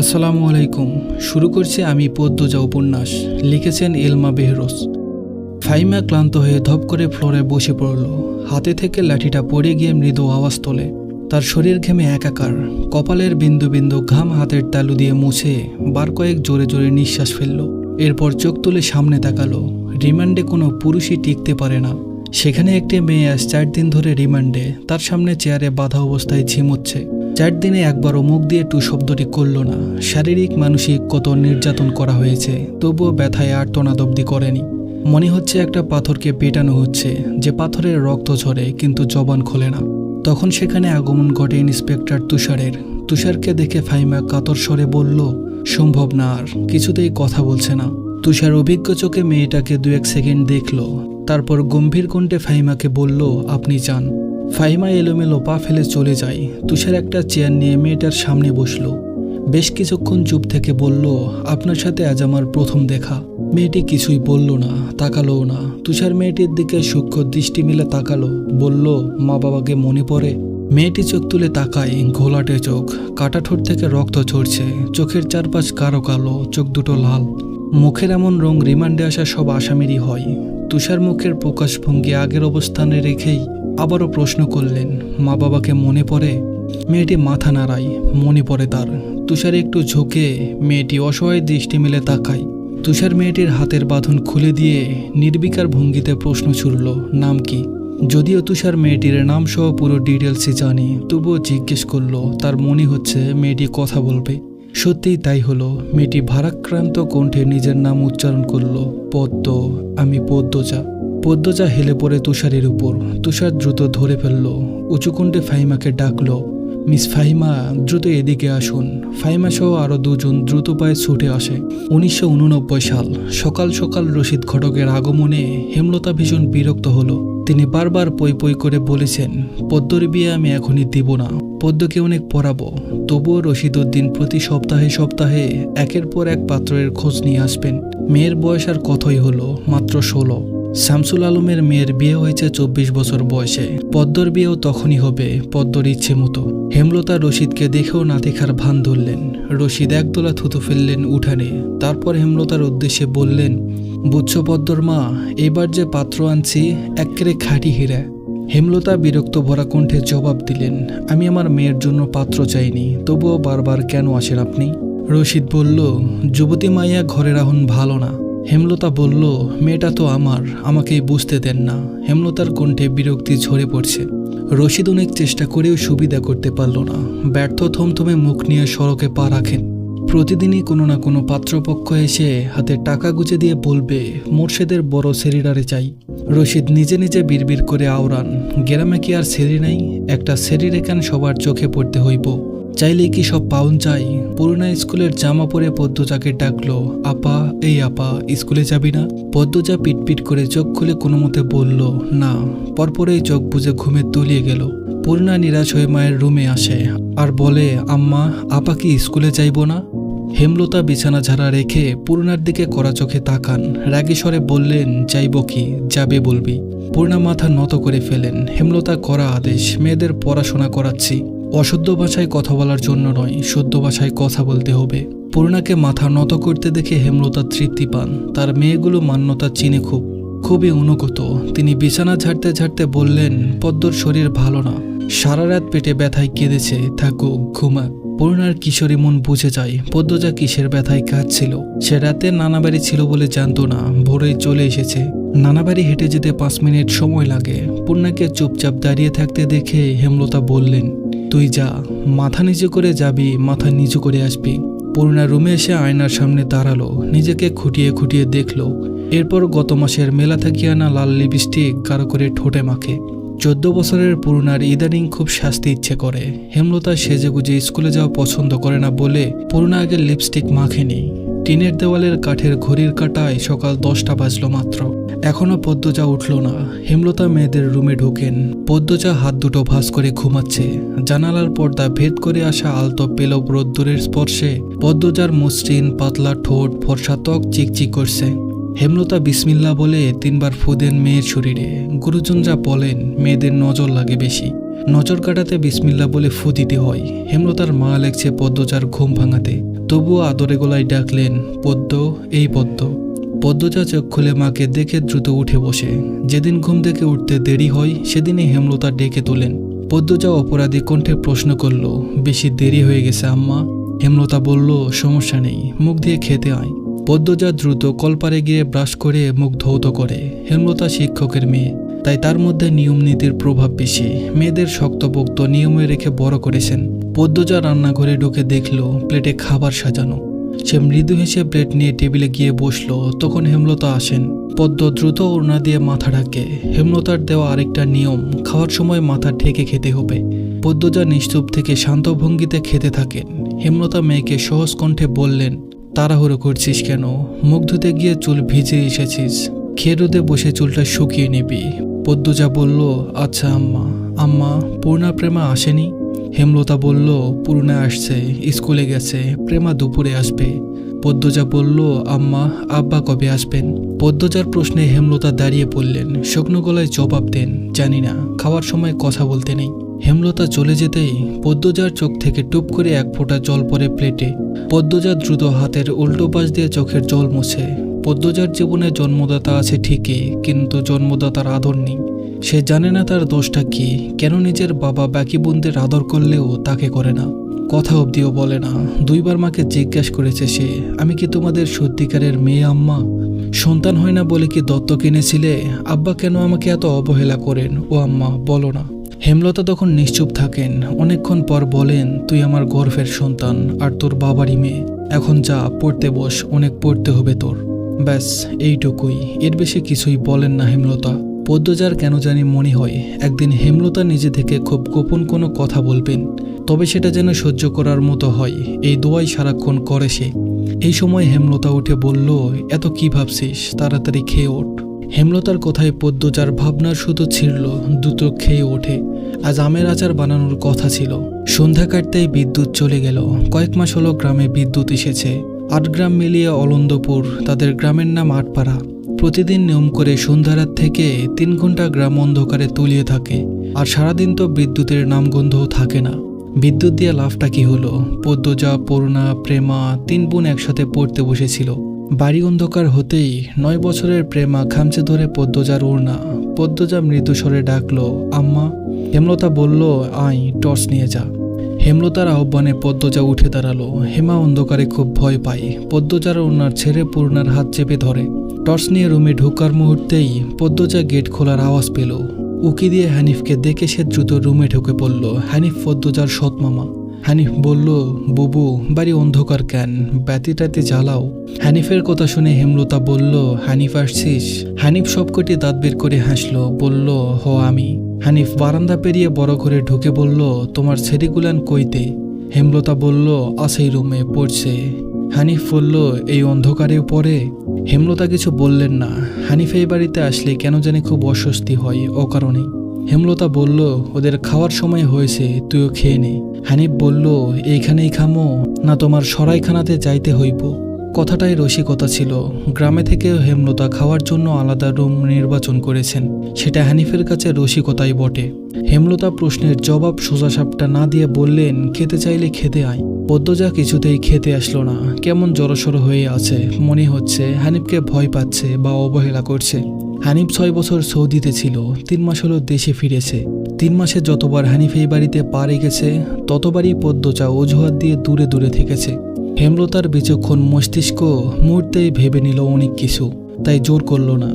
আসসালামু আলাইকুম। শুরু করছি আমি পদ্মজা উপন্যাস। লিখেছেন এলমা বেহরোজ। ফাহিমা ক্লান্ত হয়ে ধপ করে ফ্লোরে বসে পড়ল। হাতে থেকে লাঠিটা পড়ে গিয়ে মৃদু আওয়াজ তোলে। তার শরীর ঘেমে একাকার। কপালের বিন্দু বিন্দু ঘাম হাতের তালু দিয়ে মুছে বার কয়েক জোরে জোরে নিঃশ্বাস ফেলল। এরপর চোখ তুলে সামনে তাকালো। রিমান্ডে কোনো পুরুষই টিকতে পারে না। সেখানে একটি মেয়ে আজ 4 দিন ধরে রিমান্ডে। তার সামনে চেয়ারে বাঁধা অবস্থায় ঝিমুচ্ছে। 4 দিনে একবারও মুখ দিয়ে টু শব্দটি করল না। শারীরিক মানসিক কত নির্যাতন করা হয়েছে, তবুও ব্যথায় আর্তনাদ অবধি করেনি। মনে হচ্ছে একটা পাথরকে পেটানো হচ্ছে, যে পাথরের রক্ত ঝরে কিন্তু জবান খোলে না। তখন সেখানে আগমন ঘটে ইন্সপেক্টর তুষারের। তুষারকে দেখে ফাহিমা কাতর স্বরে বলল, সম্ভব না, আর কিছুতেই কথা বলছে না। তুষার অভিজ্ঞ চোখে মেয়েটাকে 2-1 সেকেন্ড দেখল, তারপর গম্ভীর কণ্ঠে ফাহিমাকে বলল, আপনি যান। ফাহিমা এলোমেলো পা ফেলে চলে যায়। তুষার একটা চেয়ার নিয়ে মেয়েটার সামনে বসলো। বেশ কিছুক্ষণ চুপ থেকে বলল, আপনার সাথে আজ আমার প্রথম দেখা। মেয়েটি কিছুই বলল না, তাকালোও না। তুষার মেয়েটির দিকে সূক্ষ্ম দৃষ্টি মিলে তাকালো, বলল, মা বাবাকে মনে পড়ে? মেয়েটি চোখ তুলে তাকায়, ঘোলাটে চোখ, কাটা ঠোঁট থেকে রক্ত ঝরছে, চোখের চারপাশ কালো কালো, চোখ দুটো লাল। মুখের এমন রং রিমান্ডে আসা সব আসামিরই হয়। তুষার মুখের প্রকাশভঙ্গি আগের অবস্থানে রেখেই আবারও প্রশ্ন করলেন, মা বাবাকে মনে পড়ে? মেয়েটি মাথা নাড়ায়, মনে পড়ে তার। তুষার একটু ঝুঁকে মেয়েটি অসহায় দৃষ্টি মেলে তাকায়। তুষার মেয়েটির হাতের বাঁধন খুলে দিয়ে নির্বিকার ভঙ্গিতে প্রশ্ন ছুড়ল, নাম কি? যদিও তুষার মেয়েটির নাম সহ পুরো ডিটেলসই জানে, তবুও জিজ্ঞেস করলো। তার মনে হচ্ছে মেয়েটি কথা বলবে। সত্যিই তাই হলো। মেয়েটি ভারাক্রান্ত কণ্ঠে নিজের নাম উচ্চারণ করলো, পদ্ম, আমি পদ্মজা। পদ্মজা হেলে পড়ে তুষারের উপর। তুষার দ্রুত ধরে ফেলল। উঁচু কণ্ঠে ফাহিমাকে ডাকলো, মিস ফাহিমা, দ্রুত এদিকে আসুন। ফাহিমা সহ আরও 2 জন দ্রুত পায়ে ছুটে আসে। 1989 সাল। সকাল সকাল রশিদ ঘটকের আগমনে হেমলতা ভীষণ বিরক্ত হলো। তিনি বারবার পই পই করে বলেছেন, পদ্মর বিয়ে আমি এখনই দিব না, পদ্মকে অনেক পড়াবো। তবুও রশিদ উদ্দিন প্রতি সপ্তাহে সপ্তাহে একের পর এক পাত্রের খোঁজ নিয়ে আসবেন। মেয়ের বয়স আর কতই হলো, মাত্র 16। শামসুল আলমের মেয়ের বিয়ে হয়েছে 24 বছর বয়সে। পদ্মর বিয়েও তখনই হবে, পদ্মর ইচ্ছে মতো। হেমলতা রশিদকে দেখেও না দেখার ভান ধরলেন। রশিদ একদোলা থুতু ফেললেন উঠানে। তারপর হেমলতার উদ্দেশ্যে বললেন, বুঝছো পদ্মর মা, এবার যে পাত্র আনছি এক্কেরে খাঁটি হীরা। হেমলতা বিরক্ত ভরা কণ্ঠে জবাব দিলেন, আমি আমার মেয়ের জন্য পাত্র চাইনি, তবুও বারবার কেন আসেন আপনি? রশিদ বলল, যুবতী মাইয়া ঘরে রাহুন ভালো না। হেমলতা বলল, মেয়েটা তো আমার, আমাকেই বুঝতে দেন না। হেমলতার কণ্ঠে বিরক্তি ঝরে পড়ছে। রশিদ অনেক চেষ্টা করেও সুবিধা করতে পারল না। ব্যর্থ থমথমে মুখ নিয়ে সড়কে পা রাখেন। প্রতিদিনই কোনো না কোনো পাত্রপক্ষ এসে হাতে টাকা গুজে দিয়ে বলবে, মোর্শেদের বড় সেরিডারে চাই। রশিদ নিজে নিজে বিড়বিড় করে আওড়ান, গ্রামে কি আর সেরি নাই? একটা সেরি রেখান সবার চোখে পড়তে হইব। চাইলেই কি সব পাউন চাই? পুরোনা স্কুলের জামা পরে পদ্মজাকে ডাকলো, আপা, এই আপা, স্কুলে যাবি না? পদ্মজা পিটপিট করে চোখ খুলে কোনো মতে বলল, না। পরপরেই চোখ বুজে ঘুমে তলিয়ে গেল। পূর্ণা নিরাশ হয়ে মায়ের রুমে আসে আর বলে, আম্মা, আপা কি স্কুলে যাইব না? হেমলতা বিছানা ঝাড়া রেখে পূর্ণার দিকে কড়া চোখে তাকান। রাগী স্বরে বললেন, যাইব কি, যাবে বলবি। পূর্ণা মাথা নত করে ফেলেন। হেমলতা করা আদেশ, মেয়েদের পড়াশোনা করাচ্ছি। অশুদ্ধ ভাষায় কথা বলার জন্য নয়, শুদ্ধ ভাষায় কথা বলতে হবে। পূর্ণাকে মাথা নত করতে দেখে হেমলতা তৃপ্তি পান। তার মেয়েগুলো মান্যতা চিনে খুবই অনুগত। তিনি বিছানা ঝাড়তে ঝাড়তে বললেন, পদ্মর শরীর ভালো না, সারা রাত পেটে ব্যথায় কেঁদেছে, থাকুক, ঘুমাক। পূর্ণার কিশোরী মন বুঝে যায় পদ্মজা কিসের ব্যথায় কাঁদছিল। সে রাতে নানাবাড়ি ছিল বলে জানতো না, ভোরেই চলে এসেছে। নানাবাড়ি হেঁটে যেতে 5 মিনিট সময় লাগে। পূর্ণাকে চুপচাপ দাঁড়িয়ে থাকতে দেখে হেমলতা বললেন, তুই যা, মাথা নিচু করে যাবি, মাথা নিচু করে আসবি। পূর্ণা রুমে এসে আয়নার সামনে দাঁড়ালো, নিজেকে খুঁটিয়ে খুঁটিয়ে দেখলো। এরপর গত মাসের মেলা থেকে আনা লাল লিপস্টিক গাঢ় করে ঠোঁটে মাখে। 14 বছরের পূর্ণার ইদানিং খুব শাস্তি ইচ্ছে করে। হেমলতা সেজেগুজে স্কুলে যাওয়া পছন্দ করে না বলে পূর্ণা আগে লিপস্টিক মাখেনি। টিনের দেওয়ালের কাঠের ঘড়ির কাঁটায় সকাল 10টা বাজলো মাত্র। এখনো পদ্মজা উঠল না। হেমলতা মেয়েদের রুমে ঢোকেন। পদ্মজা হাত দুটো ভাঁজ করে ঘুমাচ্ছে। জানালার পর্দা ভেদ করে আসা আলতো পেলব রোদ্দুরের স্পর্শে পদ্মজার মসৃণ পাতলা ঠোঁট, ফর্সা ত্বক চিকচিক করছে। হেমলতা বিসমিল্লা বলে 3 বার ফু দেন মেয়ের শরীরে। গুরুজনরা বলেন, মেয়েদের নজর লাগে বেশি, নজর কাটাতে বিসমিল্লা বলে ফু দিতে হয়। হেমলতার মা লেগছে পদ্মজার ঘুম ভাঙাতে। তবুও আদরে গলায় ডাকলেন, পদ্ম, এই পদ্ম। পদ্মজা চোখ খুলে মাকে দেখে দ্রুত উঠে বসে। যেদিন ঘুম থেকে উঠতে দেরি হয় সেদিনই হেমলতা ডেকে তোলেন। পদ্মজা অপরাধী কণ্ঠে প্রশ্ন করল, বেশি দেরি হয়ে গেছে আম্মা? হেমলতা বলল, সমস্যা নেই, মুখ দিয়ে খেতে আয়। পদ্মজা দ্রুত কলপারে গিয়ে ব্রাশ করে মুখ ধৌত করে। হেমলতা শিক্ষকের মেয়ে, তাই তার মধ্যে নিয়ম নীতির প্রভাব বেশি। মেয়েদের শক্তপোক্ত নিয়মে রেখে বড় করেছেন। পদ্মজা রান্নাঘরে ঢুকে দেখল প্লেটে খাবার সাজানো। সে মৃদু হেসে প্লেট নিয়ে টেবিলে গিয়ে বসলো। তখন হেমলতা আসেন। পদ্ম দ্রুত ওড়না দিয়ে মাথা ঢাকে। হেমলতার দেওয়া আরেকটা নিয়ম, খাওয়ার সময় মাথা ঢেকে খেতে হবে। পদ্মজা নিশ্চুপ থেকে শান্ত ভঙ্গিতে খেতে থাকেন। হেমলতা মেয়েকে সহজ কণ্ঠে বললেন, তাড়াহুড়ো করছিস কেন? মুখ ধুতে গিয়ে চুল ভিজে এসেছিস, খেয়ে রোদে বসে চুলটা শুকিয়ে নিবি। পদ্মজা বলল, আচ্ছা আম্মা। আম্মা, পূর্ণা প্রেমা আসেনি? হেমলতা বলল, পূর্ণা আসছে, স্কুলে গেছে, প্রেমা দুপুরে আসবে। পদ্মজা বলল, আম্মা, আব্বা কবে আসবেন? পদ্মজার প্রশ্নে হেমলতা দাঁড়িয়ে পড়লেন। শুকনো গলায় জবাব দেন, জানি না, খাওয়ার সময় কথা বলতে নেই। হেমলতা চলে যেতেই পদ্মজার চোখ থেকে টুপ করে এক ফোঁটা জল পড়ে প্লেটে। পদ্মজা দ্রুত হাতের উল্টো পাশ দিয়ে চোখের জল মোছে। পদ্মজার জীবনে জন্মদাতা আছে ঠিকই, কিন্তু জন্মদাতার আদর নেই। সে জানে না তার দোষটা কি, কেন নিজের বাবা বাকি বোনদের আদর করলেও তাকে করে না, কথা অবধিও বলে না। দুইবার মাকে জিজ্ঞাসা করেছে সে, আমি কি তোমাদের সত্যিকারের মেয়ে আম্মা? সন্তান হয় না বলে কি দত্তক এনেছিলে? আব্বা কেন আমাকে এত অবহেলা করেন? ও আম্মা, বলো না। হেমলতা তখন নিশ্চুপ থাকেন। অনেকক্ষণ পর বলেন, তুই আমার গর্ভের সন্তান আর তোর বাবারই মেয়ে। এখন যা, পড়তে বস, অনেক পড়তে হবে তোর। ব্যাস এইটুকুই, এর বেশি কিছুই বলেন না হেমলতা। পদ্মজার কেন জানি মনে হয় একদিন হেমলতা নিজে থেকে খুব গোপন কোনো কথা বলবেন, তবে সেটা যেন সহ্য করার মতো হয়। এই দোয়াই সারাক্ষণ করে সে। এই সময় হেমলতা উঠে বলল, এত কি ভাবছিস, তাড়াতাড়ি খেয়ে ওঠ। হেমলতার কথায় পদ্মজার ভাবনার সুতো ছিঁড়ল, দ্রুত খেয়ে ওঠে। আজ আমের আচার বানানোর কথা ছিল। সন্ধ্যা কাটতেই বিদ্যুৎ চলে গেল। কয়েক মাস হলো গ্রামে বিদ্যুৎ এসেছে। ৮ গ্রাম মিলিয়ে অলন্দপুর, তাদের গ্রামের নাম আটপাড়া। প্রতিদিন নিয়ম করে সন্ধ্যারাত থেকে 3 ঘন্টা গ্রাম অন্ধকারে তলিয়ে থাকে। আর সারাদিন তো বিদ্যুতের নামগন্ধও থাকে না। বিদ্যুৎ দিয়ে লাভটা কি হলো? পদ্মজা, পূর্ণা, প্রেমা 3 বোন একসাথে পড়তে বসেছিল। বাড়ি অন্ধকার হতেই 9 বছরের প্রেমা খামচে ধরে পদ্মজার ওড়না। পদ্মজা মৃদু স্বরে ডাকলো, আম্মা। হেমলতা বলল, আয়, টর্চ নিয়ে যা। হেমলতার আহ্বানে পদ্মজা উঠে দাঁড়ালো। হেমা অন্ধকারে খুব ভয় পায়। পদ্মজার ওড়নার ছেড়ে পূর্ণার হাত চেপে ধরে। টর্চ নিয়ে রুমে ঢোকার মুহূর্তেই পদ্মজা গেট খোলার আওয়াজ পেল। উকি দিয়ে হানিফকে দেখে সে দ্রুত রুমে ঢুকে পড়ল। হানিফ পদ্মজার সৎ মামা। হানিফ বলল, বুবু, বাড়ি অন্ধকার কেন? বাতি টাতি জ্বালাও। হানিফের কথা শুনে হেমলতা বলল, হানিফ আসছিস? হানিফ সবকটি দাঁত বের করে হাসলো, বলল, হ আমি। হানিফ বারান্দা পেরিয়ে বড় ঘরে ঢুকে বলল, তোমার ছেড়িগুলান কইতে? হেমলতা বলল, আছেই রুমে, পড়ছে। হানিফ বলল, এই অন্ধকারেও পড়ে? হেমলতা কিছু বললেন না। হানিফ এই বাড়িতে আসলে কেন জানি খুব অস্বস্তি হয় অকারণে। হেমলতা বলল, ওদের খাওয়ার সময় হয়েছে, তুইও খেয়ে নে। হানিফ বলল, এইখানেই খামো না তোমার সরাইখানাতে যাইতে হইব? কথাটাই রসিকতা ছিল। গ্রামে থেকেও হেমলতা খাওয়ার জন্য আলাদা রুম নির্বাচন করেছেন। সেটা হানিফের কাছে রসিকতাই বটে। হেমলতা প্রশ্নের জবাব সোজাসাপটা না দিয়ে বললেন, খেতে চাইলে খেতে আয়। পদ্মজা কিছুতেই খেতে আসলো না। কেমন জড়সড় হয়ে আছে, মনে হচ্ছে হানিফকে ভয় পাচ্ছে বা অবহেলা করছে। হানিফ 6 বছর সৌদিতে ছিল, 3 মাস হলো দেশে ফিরেছে। 3 মাসে যতবার হানিফ এই বাড়িতে পা রেখেছে ততবারই পদ্মজা অজুহাত দিয়ে দূরে দূরে থেকেছে। হেমলতার বিচক্ষণ মস্তিষ্ক মুহূর্তেই ভেবে নিল অনেক কিছু, তাই জোর করল না।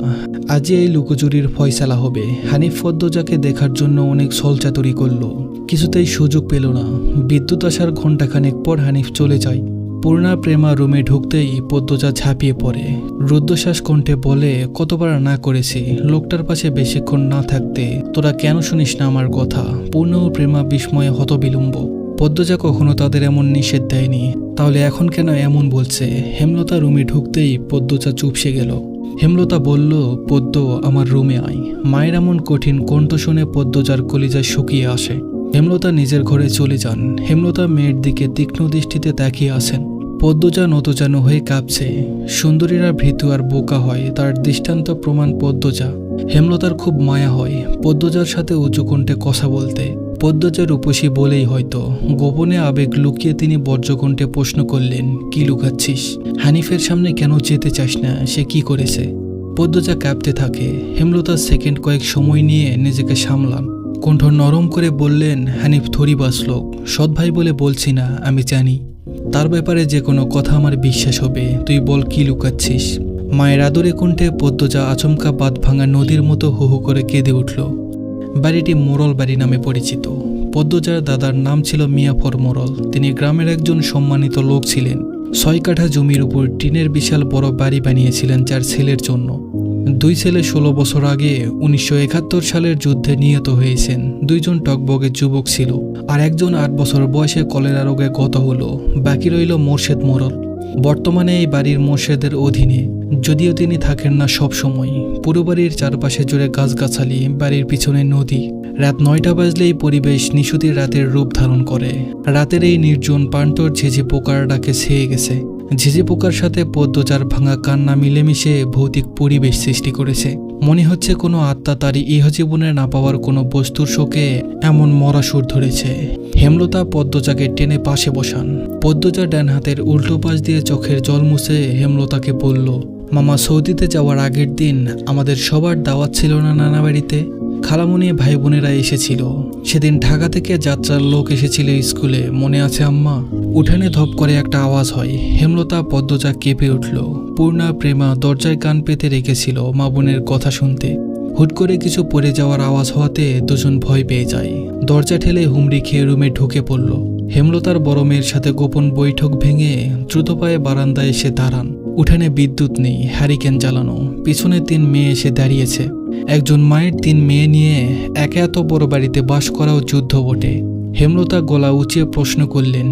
আজই এই লুকোচুরির ফয়সালা হবে। হানিফ পদ্মজাকে দেখার জন্য অনেক ছলচাতুরি করল, কিছুতেই সুযোগ পেল না। বিদ্যুৎ আসার ঘণ্টাখানেক পর হানিফ চলে যায়। পূর্ণা প্রেমা রুমে ঢুকতেই পদ্মজা ঝাঁপিয়ে পড়ে। রুদ্ধশ্বাস কণ্ঠে বলে, কতবার না করেছি লোকটার পাশে বেশিক্ষণ না থাকতে, তোরা কেন শুনিস না আমার কথা? পূর্ণ ও প্রেমা বিস্ময়ে হতবিলম্ব। পদ্মজা কখনো তাদের এমন নিষেধ দেয়নি, তাহলে এখন কেন এমন বলছে? হেমলতা রুমে ঢুকতেই পদ্মজা চুপসে গেল। হেমলতা বলল, পদ্ম, আমার রুমে আয়। মায়ের এমন কঠিন কণ্ঠ শুনে পদ্মজার কলিজা শুকিয়ে আসে। হেমলতা নিজের ঘরে চলে যান। হেমলতা মেয়ের দিকে তীক্ষ্ণ দৃষ্টিতে তাকিয়ে আছেন। পদ্মজা নতজানু হয়ে কাঁপছে। সুন্দরীরা ভীতু আর বোকা হয়, তার দৃষ্টান্ত প্রমাণ পদ্মজা। হেমলতার খুব মায়া হয় পদ্মজার সাথে উঁচু কণ্ঠে কথা বলতে। পদ্মজা রূপসী বলেই হয়তো গোপনে আবেগ লুকিয়ে তিনি বজ্রকণ্ঠে প্রশ্ন করলেন, কি লুকাচ্ছিস? হানিফের সামনে কেন যেতে চাস না? সে কি করেছে? পদ্মজা কাঁপতে থাকে। হেমলতা সেকেন্ড কয়েক সময় নিয়ে নিজেকে সামলান, কণ্ঠ নরম করে বললেন, হানিফ থরিবাস লোক, সৎ ভাই বলে বলছি না, আমি জানি তার ব্যাপারে যে কোনো কথা আমার বিশ্বাস হবে। তুই বল, কি লুকাচ্ছিস? মায়ের আদরে কণ্ঠে পদ্মজা আচমকা বাঁধ ভাঙা নদীর মতো হু হু করে কেঁদে উঠল। বাড়িটি মোড়ল বাড়ি নামে পরিচিত। পদ্মজার দাদার নাম ছিল মিয়াফর মোড়ল। তিনি গ্রামের একজন সম্মানিত লোক ছিলেন। 6 কাঠা জমির উপর টিনের বিশাল বড় বাড়ি বানিয়েছিলেন 4 ছেলের জন্য। 2 ছেলে 16 বছর আগে 1971 সালের যুদ্ধে নিহত হয়েছেন। 2 জন টকবগে যুবক ছিল, আর একজন 8 বছর বয়সে কলেরা রোগে গত হলো। বাকি রইল মোর্শেদ মোড়ল। বর্তমানে এই বাড়ির মোর্শেদের অধীনে, যদিও তিনি থাকেন না সব সময়। পুরো বাড়ির চারপাশে জুড়ে গাছগাছালি, বাড়ির পিছনে নদী। রাত 9টা বাজলেই পরিবেশ নিশুতির রাতের রূপ ধারণ করে। রাতের এই নির্জন প্রান্তর ঝিঝি পোকার ডাকে ছেয়ে গেছে। ঝিঝি পোকার সাথে পদ্মজার ভাঙা কান্না মিলেমিশে ভৌতিক পরিবেশ সৃষ্টি করেছে। মনে হচ্ছে কোনো আত্মা তারই ইহজীবনে না পাওয়ার কোনো বস্তুর শোকে এমন মরা সুর ধরেছে। হেমলতা পদ্মজাকে টেনে পাশে বসান। পদ্মজা ডান হাতের উল্টো পাশ দিয়ে চোখের জল মুছে হেমলতাকে বলল, মামা, সৌদিতে যাওয়ার আগের দিন আমাদের সবার দাওয়াত ছিল না নানা বাড়িতে? খালামণি ভাই বোনেরা এসেছিল। সেদিন ঢাকা থেকে যাত্রার লোক এসেছিল স্কুলে, মনে আছে আম্মা? উঠানে ধপ করে একটা আওয়াজ হয়। হেমলতা পদ্মজা কেঁপে উঠল। পূর্ণা প্রেমা দরজায় কান পেতে রেখেছিল মা বোনের কথা শুনতে। হুট করে কিছু পড়ে যাওয়ার আওয়াজ হওয়াতে দুজন ভয় পেয়ে যায়। দরজা ঠেলে হুমড়ি খেয়ে রুমে ঢুকে পড়ল। হেমলতার বড় মেয়ের সাথে গোপন বৈঠক ভেঙে দ্রুত পায়ে বারান্দায় এসে দাঁড়ান। উঠানে বিদ্যুৎ নেই, হ্যারিকেন জ্বালানো। পিছনে 3 মেয়ে এসে দাঁড়িয়েছে। একজন মায়ের 3 মেয়ে নিয়ে একে এত বড় বাড়িতে বাস করাও যুদ্ধ বটে। হেমলতা গলা উঁচিয়ে প্রশ্ন করলেন,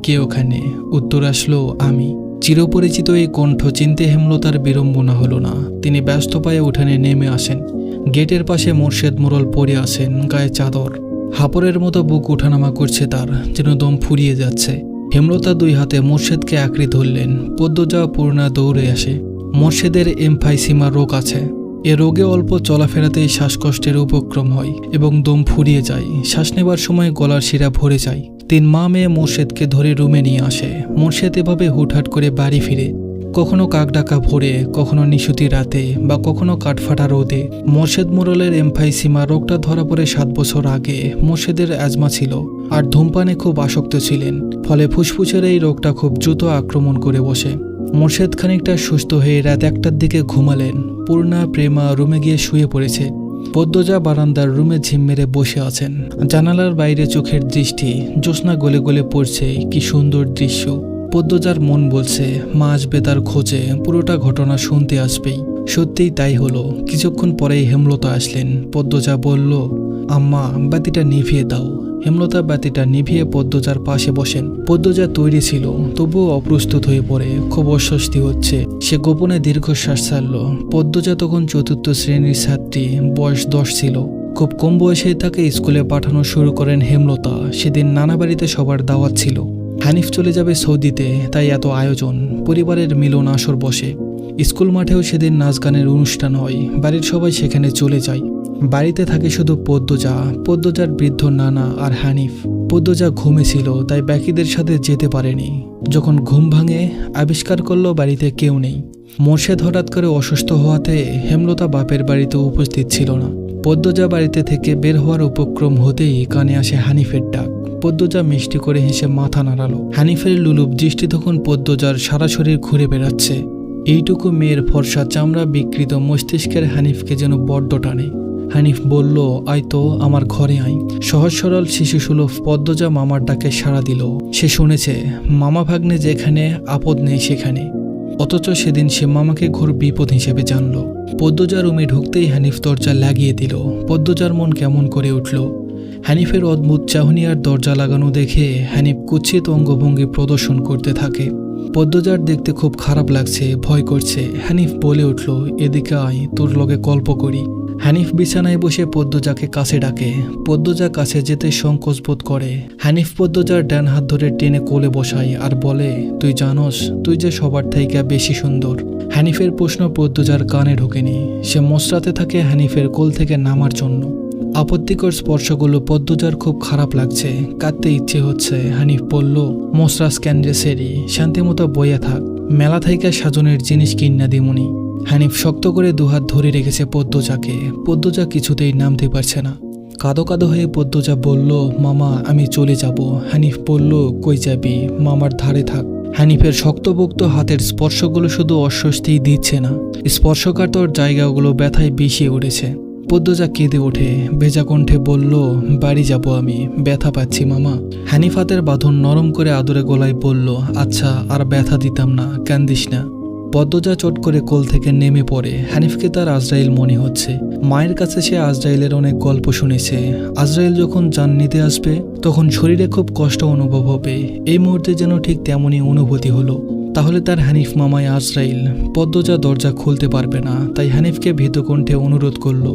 কে ওখানে? উত্তর আসলো, আমি। চিরপরিচিত এই কণ্ঠ চিনতে হেমলতার বিড়ম্বনা হলো না। তিনি ব্যস্ত পায়ে উঠানে নেমে আসেন। গেটের পাশে মোর্শেদ মোড়ল পড়ে আছেন, গায়ে চাদর। হাপড়ের মতো বুক উঠানামা করছে তার, যেন দম ফুরিয়ে যাচ্ছে। হেমলতা 2 হাতে মোর্শেদকে আঁকড়ে ধরলেন। পদ্মজা পূর্ণা দৌড়ে আসে। মোর্শেদের এমফাইসিমা রোগ আছে। এ রোগে অল্প চলাফেরাতেই শ্বাসকষ্টের উপক্রম হয় এবং দম ফুরিয়ে যায়। শ্বাস নেবার সময় গলার শিরা ভরে যায়। 3 মা মেয়ে মোর্শেদকে ধরে রুমে নিয়ে আসে। মোর্শেদ এভাবে হুটহাট করে বাড়ি ফিরে, কখনো কাকডাকা ভোরে, কখনো নিশুতি রাতে, বা কখনো কাঠফাটা রোদে। মোর্শেদ মোড়লের এমফাইসিমা রোগটা ধরা পড়ে 7 বছর আগে। মোর্শেদের অ্যাজমা ছিল আর ধূমপানে খুব আসক্ত ছিলেন, ফলে ফুসফুসের এই রোগটা খুব দ্রুত আক্রমণ করে বসে। মোর্শেদ খানিকটা সুস্থ হয়ে রাত 1টার দিকে ঘুমালেন। পূর্ণা প্রেমা রুমে গিয়ে শুয়ে পড়েছে। পদ্মজা বারান্দার রুমে ঝিম মেরে বসে আছেন। জানালার বাইরে চোখের দৃষ্টি, জ্যোৎস্না গলে গলে পড়ছে। কি সুন্দর দৃশ্য। পদ্মজার মন বলছে, মা আসবে তার খোঁজে, পুরোটা ঘটনা শুনতে আসবেই। সত্যিই তাই হলো। কিছুক্ষণ পরেই হেমলতা আসলেন। পদ্মজা বলল, আম্মা, বাতিটা নিভিয়ে দাও। হেমলতা বাতিটা নিভিয়ে পদ্মজার পাশে বসেন। পদ্মজা তৈরি ছিল, তবুও অপ্রস্তুত হয়ে পড়ে। খুব অস্বস্তি হচ্ছে। সে গোপনে দীর্ঘশ্বাস ছাড়ল। পদ্মজা তখন 4র্থ শ্রেণীর ছাত্রী, বয়স 10 ছিল। খুব কম বয়সেই তাকে স্কুলে পাঠানো শুরু করেন হেমলতা। সেদিন নানা বাড়িতে সবার দাওয়াত ছিল। হানিফ চলে যাবে সৌদিতে, তাই এত আয়োজন। পরিবারের মিলন আসর বসে। স্কুল মাঠেও সেদিন নাচ গানের অনুষ্ঠান হয়। বাড়ির সবাই সেখানে চলে যায়। বাড়িতে থাকে শুধু পদ্মজা, পদ্মজার বৃদ্ধ নানা আর হানিফ। পদ্মজা ঘুমেছিল, তাই বাকিদের সাথে যেতে পারেনি। যখন ঘুম ভাঙে, আবিষ্কার করলো বাড়িতে কেউ নেই। মোর্শেদ হঠাৎ করে অসুস্থ হওয়াতে হেমলতা বাপের বাড়িতে উপস্থিত ছিল না। পদ্মজা বাড়িতে থেকে বের হওয়ার উপক্রম হতেই কানে আসে হানিফের ডাক। পদ্মজা মিষ্টি করে হেসে মাথা নাড়ালো। হানিফের লুলুপ দৃষ্টি তখন পদ্মজার সারা শরীর ঘুরে বেড়াচ্ছে। এইটুকু মেয়ের ফর্সা চামড়া বিকৃত মস্তিষ্কের হানিফকে যেন বড্ড টানে। হানিফ বলল, আয় তো, আমার ঘরে আয়। সহজ সরল শিশুসুলভ পদ্মজা মামার ডাকে সাড়া দিল। সে শুনেছে মামা ভাগ্নে যেখানে, আপদ নেই সেখানে। অথচ সেদিন সে মামাকে ঘোর বিপদ হিসেবে জানল। পদ্মজা রুমে ঢুকতেই হানিফ দরজা লাগিয়ে দিল। পদ্মজার মন কেমন করে উঠল। হানিফের অদ্ভুত চাহনি আর দরজা লাগানো দেখে হানিফ কুৎসিত অঙ্গভঙ্গি প্রদর্শন করতে থাকে। পদ্মজার দেখতে খুব খারাপ লাগছে, ভয় করছে। হানিফ বলে উঠল, এদিকে আয়, তোর লগে গল্প করি। হানিফ বিছানায় বসে পদ্মজাকে কাছে ডাকে। পদ্মজা কাছে যেতে সংকোচ বোধ করে। হানিফ পদ্মজার ডান হাত ধরে টেনে কোলে বসায় আর বলে, তুই জানোস, তুই যে সবার থেকে বেশি সুন্দর। হানিফের প্রশ্ন পদ্মজার কানে ঢোকেনি। সে মসরাতে থাকে হানিফের কোল থেকে নামার জন্য। আপত্তিকর স্পর্শগুলো পদ্মজার খুব খারাপ লাগছে, কাঁদতে ইচ্ছে হচ্ছে। হানিফ বলল, মসরাস ক্যান্ডে সেরি, শান্তিমতো বইয়া থাক, মেলা থাইকা সাজনের জিনিস কিন্না দিমুনি। হানিফ শক্ত করে দুহাত ধরে রেখেছে পদ্মজাকে। পদ্মজা কিছুতেই নামতে পারছে না। কাঁদো কাঁদো হয়ে পদ্মজা বলল, মামা আমি চলে যাব। হানিফ বলল, কই যাবি, মামার ধারে থাক। হানিফের শক্তপোক্ত হাতের স্পর্শগুলো শুধু অস্বস্তিই দিচ্ছে না, স্পর্শকাতর জায়গাগুলো ব্যথায় বিষিয়ে উঠেছে। পদ্মজা কেঁদে ওঠে, ভেজা কণ্ঠে বলল, বাড়ি যাব আমি, ব্যথা পাচ্ছি মামা। হানিফ হাতের বাঁধন নরম করে আদরে গলায় বলল, আচ্ছা আর ব্যথা দিতাম না, কান্দিস না। পদ্মজা চট করে কোল থেকে নেমে পড়ে। হানিফকে তার আজরাইল মনে হচ্ছে। মায়ের কাছে সে আজরাইলের অনেক গল্প শুনেছে। আজরাইল যখন জান নিতে আসবে তখন শরীরে খুব কষ্ট অনুভব হবে। এই মুহূর্তে যেন ঠিক তেমনই অনুভূতি হলো। তাহলে তার হানিফ মামাই আজরাইল। পদ্মজা দরজা খুলতে পারবে না, তাই হানিফকে ভীত কণ্ঠে অনুরোধ করল,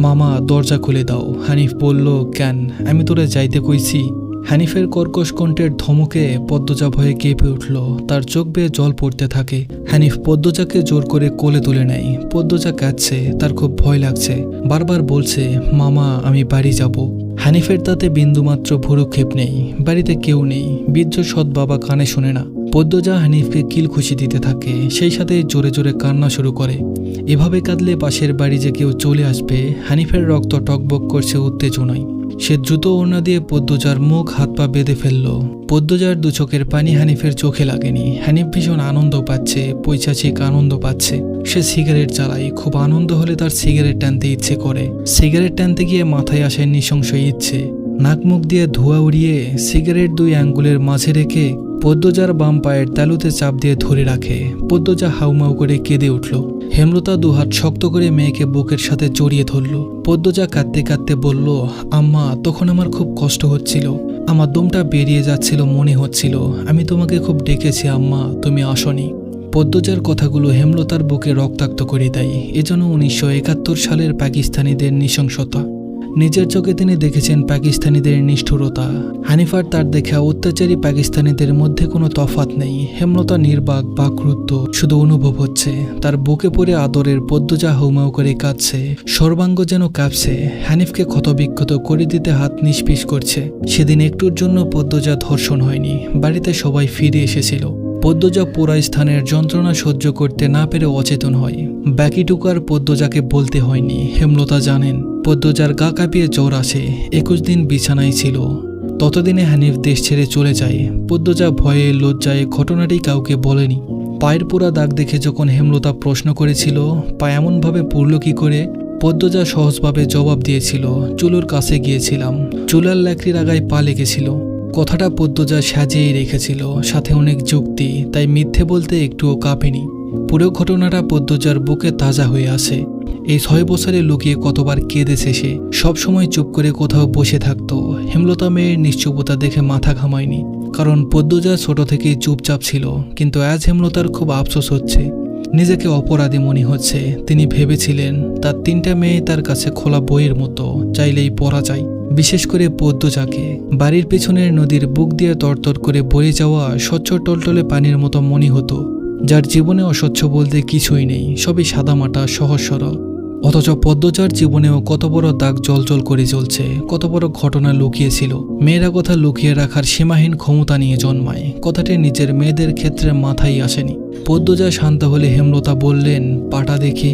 মামা দরজা খুলে দাও। হানিফ বলল, কেন, আমি তোরে যাইতে কইছি। হানিফের কর্কশ কণ্ঠের ধমকে পদ্মজা ভয়ে কেঁপে উঠল। তার চোখ বেয়ে জল পড়তে থাকে। হানিফ পদ্মজাকে জোর করে কোলে তুলে নেয়। পদ্মজা কাঁদছে, তার খুব ভয় লাগছে, বারবার বলছে, মামা আমি বাড়ি যাব। হানিফের তাতে বিন্দুমাত্র ভুরুক্ষেপ নেই। বাড়িতে কেউ নেই, বৃদ্ধ সৎ বাবা কানে শোনে না। পদ্মজা হানিফকে কিল খুশি দিতে থাকে, সেই সাথে জোরে জোরে কান্না শুরু করে। এভাবে কাঁদলে পাশের বাড়ি যে কেউ চলে আসবে। হানিফের রক্ত টকবক করছে উত্তেজনায়। সে দ্রুত ওড়না দিয়ে পদ্মজার মুখ হাত পা বেঁধে ফেলল। পদ্মজার দু চোখের পানি হানিফের চোখে লাগেনি। হানিফ ভীষণ আনন্দ পাচ্ছে, পৈশাচিক আনন্দ পাচ্ছে। সে সিগারেট জ্বালায়, খুব আনন্দ হলে তার সিগারেট টানতে ইচ্ছে করে। সিগারেট টানতে গিয়ে মাথায় আসে নৃশংস ইচ্ছে। নাক মুখ দিয়ে ধোঁয়া উড়িয়ে সিগারেট দুই আঙ্গুলের মাঝে রেখে পদ্মজার বাম পায়ের তালুতে চাপ দিয়ে ধরে রাখে। পদ্মজা হাউমাউ করে কেঁদে উঠল। হেমলতা দুহাত শক্ত করে মেয়েকে বুকের সাথে জড়িয়ে ধরল। পদ্মজা কাঁদতে কাঁদতে বলল, আম্মা তখন আমার খুব কষ্ট হচ্ছিল, আমার দমটা বেরিয়ে যাচ্ছিল, মনে হচ্ছিল আমি তোমাকে খুব ডেকেছি আম্মা, তুমি আসনি। পদ্মজার কথাগুলো হেমলতার বুকে রক্তাক্ত করে দেয়। এজন্য 1971 সালের পাকিস্তানিদের নৃশংসতা। নিজের চোখে তিনি দেখেছেন পাকিস্তানিদের নিষ্ঠুরতা। হানিফার তার দেখা অত্যাচারী পাকিস্তানিদের মধ্যে কোনো তফাৎ নেই। হেমলতা নির্বাক বা ক্রুদ্ধ, শুধু অনুভব হচ্ছে। তার বুকে পড়ে আদরের পদ্মজা হাউমাউ করে কাঁদছে, সর্বাঙ্গ যেন কাঁপছে। হানিফকে ক্ষতবিক্ষত করে দিতে হাত নিষ্পিস করছে। সেদিন একটুর জন্য পদ্মজা ধর্ষণ হয়নি, বাড়িতে সবাই ফিরে এসেছিল। পদ্মজা পুরা স্থানের যন্ত্রণা সহ্য করতে না পেরে অচেতন হয়। বাকিটুকু আর পদ্মজাকে বলতে হয়নি, হেমলতা জানেন। পদ্মজার গা কাঁপিয়ে জ্বর আসে, 21 দিন বিছানায় ছিল। ততদিনে হানিফ দেশ ছেড়ে চলে যায়। পদ্মজা ভয়ে লজ্জায় ঘটনাটি কাউকে বলেনি। পায়ের পুরা দাগ দেখে যখন হেমলতা প্রশ্ন করেছিল পা এমনভাবে পুড়ল কি করে, পদ্মজা সহজভাবে জবাব দিয়েছিল, চুলোর কাছে গিয়েছিলাম, চুলার লাকড়ির আগায় পা লেগেছিল। কথাটা পদ্মজা সাজিয়েই রেখেছিল, সাথে অনেক যুক্তি, তাই মিথ্যে বলতে একটুও কাঁপেনি। পুরো ঘটনাটা পদ্মজার বুকে তাজা হয়ে আসে। এই 6 বছরে লুকিয়ে কতবার কেঁদেছে সে। সবসময় চুপ করে কোথাও বসে থাকতো। হেমলতা মেয়ের নিশ্চুপতা দেখে মাথা ঘামায়নি, কারণ পদ্মজা ছোট থেকেই চুপচাপ ছিল। কিন্তু আজ হেমলতার খুব আফসোস হচ্ছে, নিজেকে অপরাধী মনে হচ্ছে। তিনি ভেবেছিলেন তার 3টা মেয়ে তার কাছে খোলা বইয়ের মতো, চাইলেই পড়া যায়। বিশেষ করে পদ্মজাকে বাড়ির পেছনের নদীর বুক দিয়ে তরতর করে বয়ে যাওয়া স্বচ্ছ টলটলে পানির মতো মনে হতো, যার জীবনে অস্বচ্ছ বলতে কিছুই নেই, সবই সাদামাটা সহজ সরল। অথচ পদ্মজার জীবনেও কত বড় দাগ জলজল করে জ্বলছে, কত বড় ঘটনা লুকিয়েছিল। মেয়েরা কথা লুকিয়ে রাখার সীমাহীন ক্ষমতা নিয়ে জন্মায়, কথাটি নিজের মেয়েদের ক্ষেত্রে মাথায় আসেনি। পদ্মজা শান্ত হলে হেমলতা বললেন, পাটা দেখি।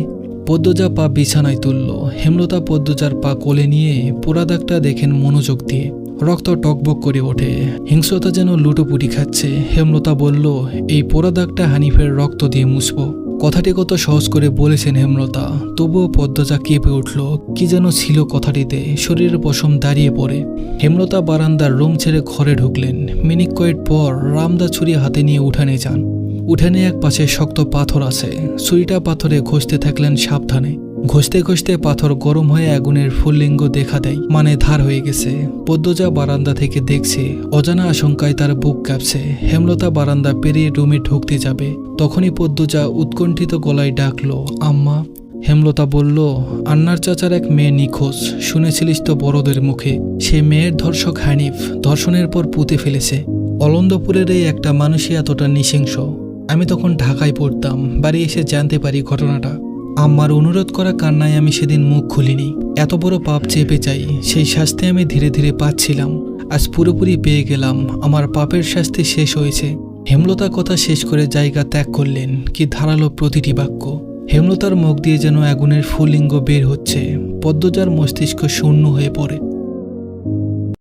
পদ্মজা পা বিছানায় তুলল। হেমলতা পদ্মজার পা কোলে নিয়ে পোড়া দাগটা দেখেন মনোযোগ দিয়ে। রক্ত টকবক করে ওঠে, হিংস্রতা যেন লুটোপুটি খাচ্ছে। হেমলতা বলল, এই পোড়া দাগটা হানিফের রক্ত দিয়ে মুছবো। কথাটি কত সহজ করে বলেছেন হেমলতা, তবুও পদ্মজা কেঁপে উঠল। কি যেন ছিল কথাটিতে, শরীরের পশম দাঁড়িয়ে পড়ে। হেমলতা বারান্দার রুম ছেড়ে ঘরে ঢুকলেন। মিনিট কয়েক পর রামদা ছুরি হাতে নিয়ে উঠানে যান। উঠানে এক পাশে শক্ত পাথর আছে, ছুরিটা পাথরে ঘষতে থাকলেন সাবধানে। ঘষতে ঘষতে পাথর গরম হয়ে আগুনের ফুললিঙ্গ দেখা দেয়, মানে ধার হয়ে গেছে। পদ্মজা বারান্দা থেকে দেখছে, অজানা আশঙ্কায় তার বুক কাঁপছে। হেমলতা বারান্দা পেরিয়ে রুমে ঢুকতে যাবে, তখনই পদ্মজা উৎকণ্ঠিত গলায় ডাকলো, আম্মা। হেমলতা বলল, আন্নার চাচার এক মেয়ে নিখোঁজ, শুনেছিলিস তো বড়দের মুখে। সে মেয়ের ধর্ষক হানিফ ধর্ষণের পর পুঁতে ফেলেছে। অলন্দপুরের এই একটা মানুষই এতটা নৃশংস। আমি তখন ঢাকায় পড়তাম, বাড়ি এসে জানতে পারি ঘটনাটা। আম্মার অনুরোধ করা কান্নায় আমি সেদিন মুখ খুলিনি। এত বড় পাপ চেপে চাই, সেই শাস্তি আমি ধীরে ধীরে পাচ্ছিলাম। আজ পুরোপুরি পেয়ে গেলাম, আমার পাপের শাস্তি শেষ হয়েছে। হেমলতা কথা শেষ করে জায়গা ত্যাগ করলেন। কি ধারালো প্রতিটি বাক্য! হেমলতার মুখ দিয়ে যেন আগুনের ফুলিঙ্গ বের হচ্ছে। পদ্মজার মস্তিষ্ক শূন্য হয়ে পড়ে।